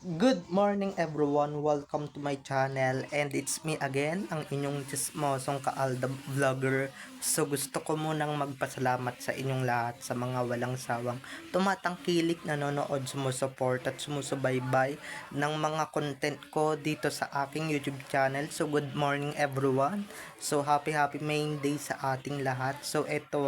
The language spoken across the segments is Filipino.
Good morning everyone, welcome to my channel and it's me again, ang inyong chismosong kaalda vlogger. So gusto ko munang magpasalamat sa inyong lahat sa mga walang sawang tumatangkilik, nanonood, sumusuport at sumusubaybay ng mga content ko dito sa aking YouTube channel. So good morning everyone, so happy main day sa ating lahat. So eto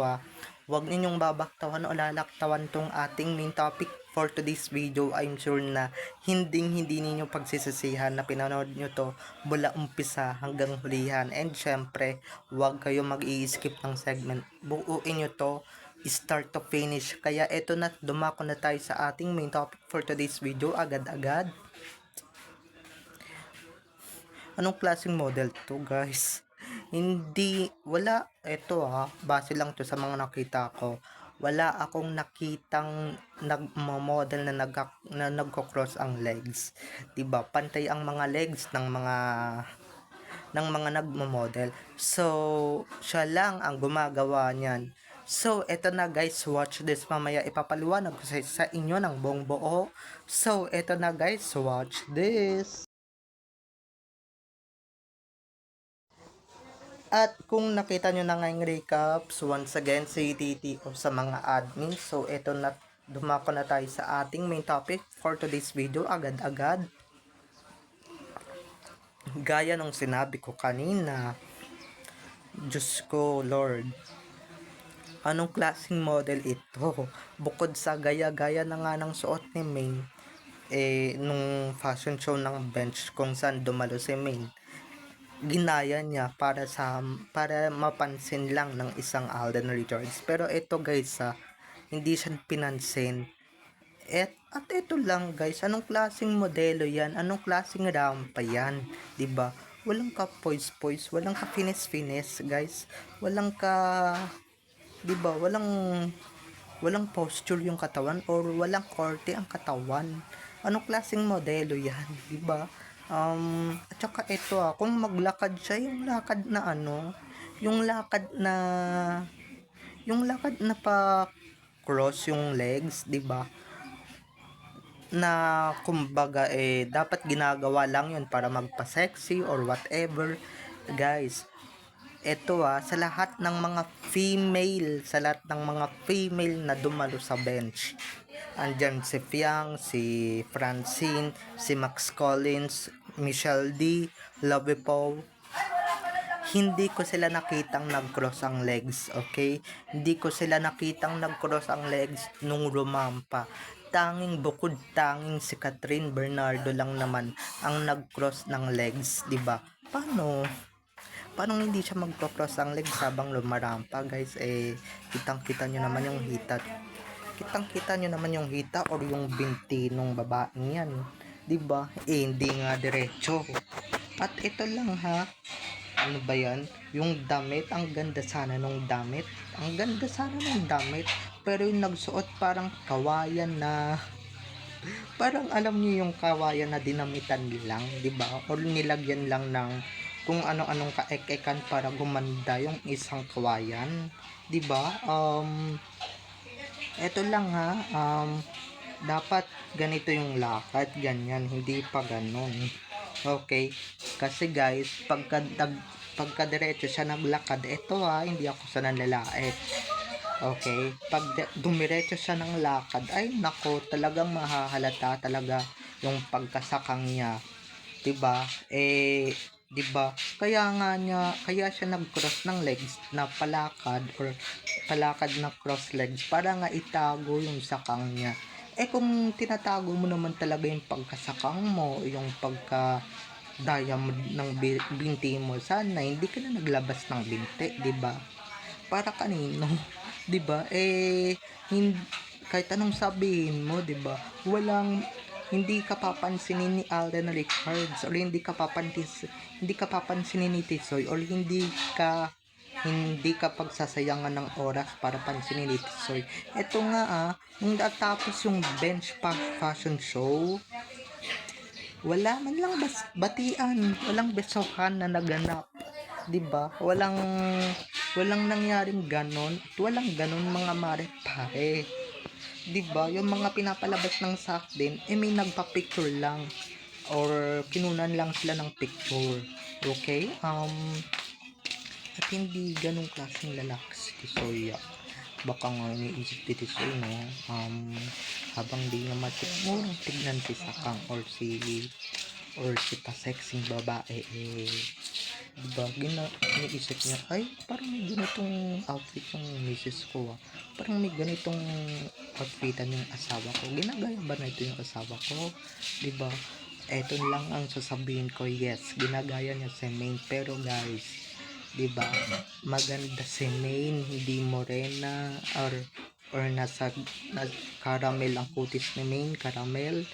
huwag ninyong babaktawan o lalaktawan tong ating main topic for today's video. I'm sure na hindi ninyo pagsisisihan na pinanood nyo to mula umpisa hanggang hulihan. And syempre, huwag kayo mag-i-skip ng segment. Buuin nyo to start to finish. Kaya eto na, dumako na tayo sa ating main topic for today's video agad-agad. Anong klaseng model to, guys? Ito base lang to sa mga nakita ko. Wala akong nakitang nagmo-model na nagko-cross ang legs. 'Di ba? Pantay ang mga legs ng mga nagmo-model. So, siya lang ang gumagawa niyan. So, eto na guys, watch this. Mamaya ipapaliwanag ko sa inyo ng buong buo. So, eto na guys, watch this. At kung nakita nyo na ngayong recaps, once again, si TTO sa mga admin. So, eto na, dumako na tayo sa ating main topic for today's video, agad-agad. Gaya nung sinabi ko kanina, Diyos ko, Lord, anong klaseng model ito? Bukod sa gaya-gaya na nga ng suot ni Main, nung fashion show ng bench kung saan dumalo si Main, ginaya niya para mapansin lang ng isang Alden Richards. Pero ito guys hindi siya pinansin. At ito lang guys, anong klaseng modelo yan? Anong klaseng rampa yan? 'Di ba? Walang ka poise, walang ka finish guys. Walang ka 'di ba? Walang posture yung katawan or walang korte ang katawan. Anong klaseng modelo yan, 'di ba? At saka ito kung maglakad siya, yung lakad na pa cross yung legs, 'di ba? Na kumbaga dapat ginagawa lang yun para magpa-sexy or whatever. Guys, eto sa lahat ng mga female na dumalo sa bench. Andyan si Fiang, si Francine, si Max Collins, Michelle D, Lovie Poe. Hindi ko sila nakitang nag-cross ang legs, okay? Hindi ko sila nakitang nag-cross ang legs nung rumampa. Tanging si Catherine Bernardo lang naman ang nag-cross ng legs, 'di ba? Paano hindi siya magko-cross ang legs habang lumarampa, guys? Kitang-kita nyo naman yung hita. Kitang-kita nyo naman yung hita or yung binti nung babaeng yan. 'Di ba? Hindi nga diretso. At ito lang ano ba yan? Yung damit, ang ganda sana nung damit. Ang ganda sana nung damit. Pero yung nagsuot parang kawayan na, parang alam niyo yung kawayan na dinamitan lang, di ba? Or nilagyan lang ng kung ano-anong kaek-ekan para gumanda yung isang kawayan, di ba? Eto lang dapat ganito yung lakad, ganyan, hindi pa ganun. Okay? Kasi guys, pagka diretso siya naglakad, ito hindi ako sa nanlalait. Okay? Pag dumiretso siya ng lakad, ay nako, talagang mahahalata talaga yung pagkasakang niya. 'Di ba? 'Di ba? Kaya siya nag-cross ng legs na palakad or palakad na cross legs para nga itago yung sakang niya. Kung tinatago mo naman talaga yung pagkasakang mo, yung pagka diamond ng binti mo, sana hindi ka na naglabas ng binti, 'di ba? Para kanino? 'Di ba? Kahit anong sabihin mo, 'di ba? Hindi ka papansinin ni Alden Richards or hindi ka papansinin ni Tisoy or hindi ka pagsasayangan ng oras para pansinin ni Tisoy. Ito nga nung natapos yung bench fashion show, wala man lang batian, walang besohan na naganap, 'di ba? Walang nangyaring ganon, at walang ganon mga mare pare. 'Di ba? Yung mga pinapalabas ng SAC din, may nagpa-picture lang or kinunan lang sila ng picture. Okay? At hindi ganong klaseng lalaki si Tisoy. Baka nga iniisip ni Tisoy, no? Habang di naman sigurong tignan si Sakang or si pa-sexing babae, diba, iniisip niya, ay, parang may ganitong outfit yung misis ko, parang may ganitong outfitan yung asawa ko, ginagaya ba na ito yung asawa ko, diba? Eto lang ang sasabihin ko, yes, ginagaya niya si Maine, pero guys, diba, maganda si Maine, hindi morena, or nasa caramel ang kutis ni Maine, caramel,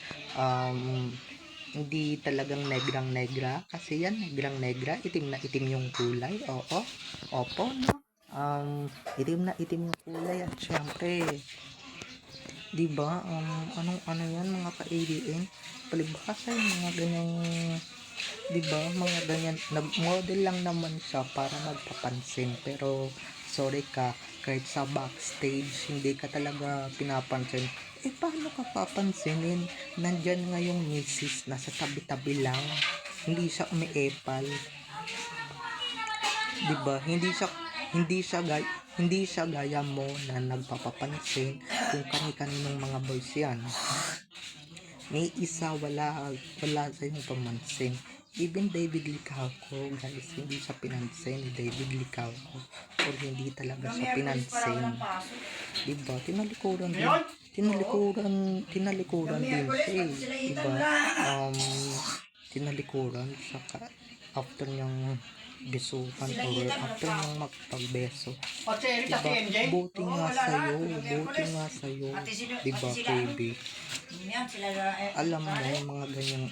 hindi talagang negrang negra, kasi yan negrang negra, itim na itim yung kulay, oo, opo, no, itim na itim yung kulay, at syempre, diba, ano yan mga ka-ADN, palibhasa yung mga ganyang, diba, mga ganyan, nag-model lang naman siya para magpapansin, pero sorry ka, kahit sa backstage hindi ka talaga pinapansin, paano ka papansinin, nandyan nga yung misis, nasa tabi-tabi lang, hindi siya umiepal, diba, hindi siya gaya mo na nagpapapansin kung kani-kaninong mga boys yan. May isa wala sa yung pamansin. Even David Licauco, guys, hindi siya pinansin ni David Licauco, or hindi talaga siya pinansin. Diba? Tinalikuran din siya, diba? Tinalikuran siya after niyang besukan or after niyang magpagbeso. Diba? Buti nga sa'yo, diba, baby? Alam mo, mga ganyang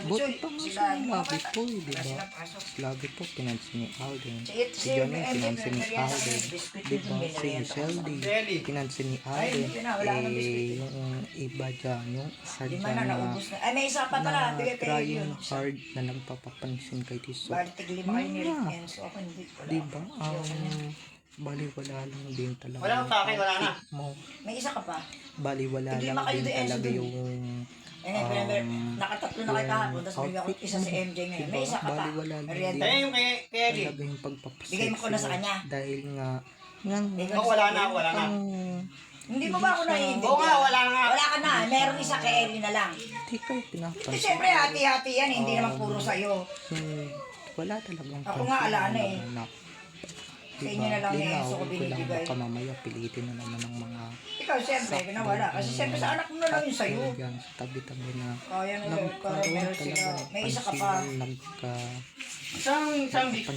buti pa nga sa Labi po, diba? Labi po, pinansin ni Alden. Si Janine, pinansin ni Alden. Diba? Si Michelle D, pinansin ni Alden. Yung iba dyan, yung isa dyan na trying hard na nagpapapansin kay Tiso. Diba? Baliwala lang din talaga. Wala pa akin, wala na. May isa ka pa. Baliwala lang din talaga yung nakatatlo na kayo kahapon, tapos bigyan ko isa si MJ ngayon. May isa ka pa. Baliwala lang din Yung kay talaga yung pagpapasexy. bigay mo ko na sa kanya. Dahil nga Wala na. Hindi mo ba ako naiintindihan? Oo nga, wala na. Wala ka na. Merong isa kay Ellie na lang. Hindi kayo pinapansin. Kasi siyempre hati-hati yan, hindi naman puro sa'yo. Wala talagang Ako nga, ala na eh. Sa inyo na lang Linawin Enzo ko ko lang, binibigay. baka mamaya pilitin na naman ng mga Ikaw siyempre, nawala. Kasi siyempre sa anak mo na lang yun sa'yo. yan, sa tabi-tabi na Kaya na yun, para nagkaroon meron sila. talaga May isa ka pa. Isang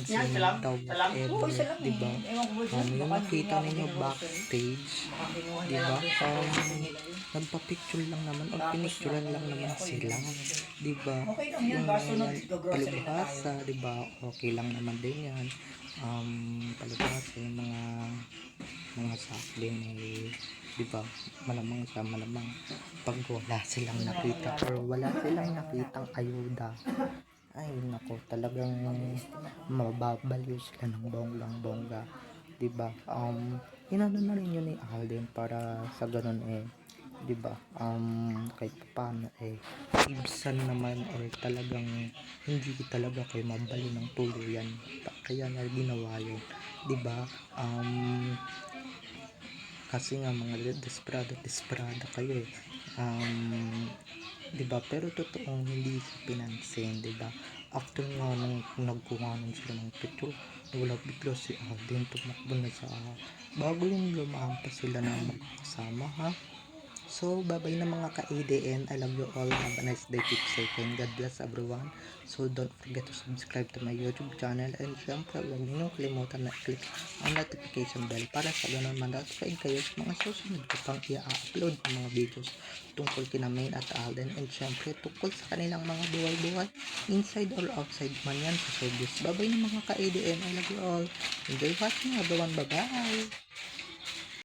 yan, salam. Salam. Oo, isa lang diba? eh. Ewan ko ba dyan? Yung Baka hindi nakita nga ako ninyo ginawa sa'yo. backstage, Baka kinuha nila diba? ako sa kanila yun. Nagpa-picture lang naman o pinicturean lang naman sila, diba? Okay lang yun, kaso nag-grocery na tayo. Palibhasa, diba? Okay lang naman din yan. Palibhasa yung mga saklin diba? Malamang pag wala silang nakita or wala silang nakitang ayuda, ay nako, talagang mababaliw sila ng bonggang-bongga, diba? Inano na rin yun ni Alden para sa ganun diba, kahit paano ibsan naman or talagang hindi talaga kayo mabali ng tuluyan, kaya na ginawa yun, diba? Kasi nga mga desperado kayo diba? Pero totoong hindi sa pinansin, diba? After nga nung nagkuhanan sila ng picture, wala bigla si Alden, tumakbo na sa bago yung lumaan pa sila na magkasama, ha? So, bye-bye na mga ka-ADN. I love you all. Have a nice day. Keep safe and God bless everyone. So, don't forget to subscribe to my YouTube channel. And syempre, huwag niyo kalimutan na click ang notification bell para sa ganun ma-notify kayo sa mga susunod ko pang i-upload ng mga videos tungkol kina Maine at Alden. And syempre, tungkol sa kanilang mga buhay-buhay inside or outside man yan sa showbiz. Bye-bye na mga ka-ADN. I love you all. Enjoy watching everyone. Bye-bye.